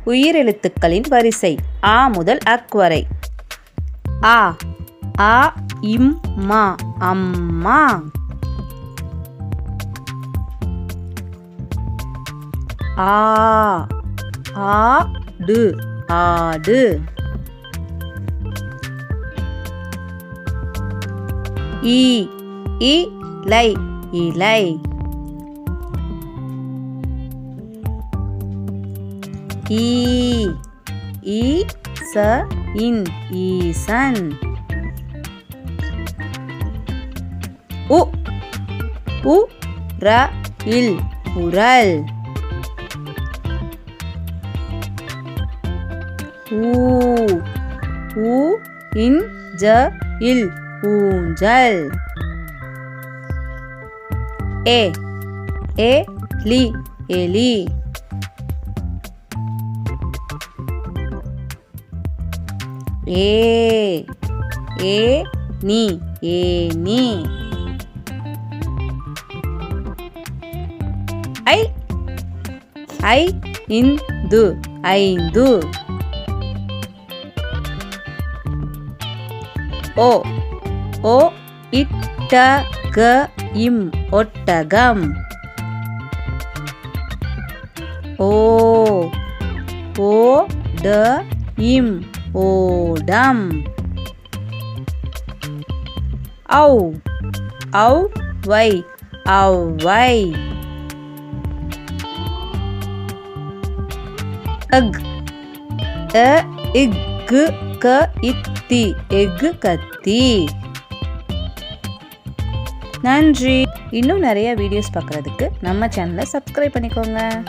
உயிரெழுத்துக்களின் வரிசை ஆ முதல் அக் வரை. ஆ ஆ இம் மா அம்மா. ஆ ஆடு ஆடு. ஈ இலை இலை. ஈசன் ஈசன். உரல் உரல். ஊஞ்சல் ஊஞ்சல். எலி எலி. Any any. ஐந்து ஐந்து. ஒட்டகம் ஒட்டகம். ஓடம் ஓடம். ஔவை ஔவை. இக்கு இத்தி எஃகு கத்தி. நன்றி. இன்னும் நிறைய வீடியோஸ் பார்க்குறதுக்கு நம்ம சேனலை சப்ஸ்கிரைப் பண்ணிக்கோங்க.